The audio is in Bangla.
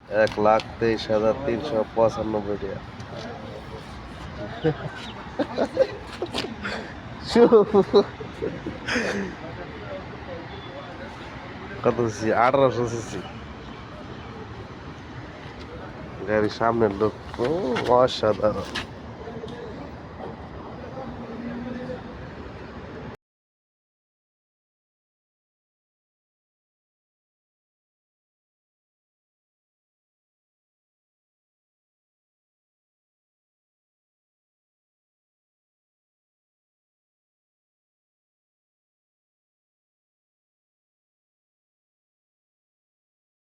1,23,395 টাকা। কত সিসি? 1800 সিসি। গাড়ির সামনের লোক অসাধারণ।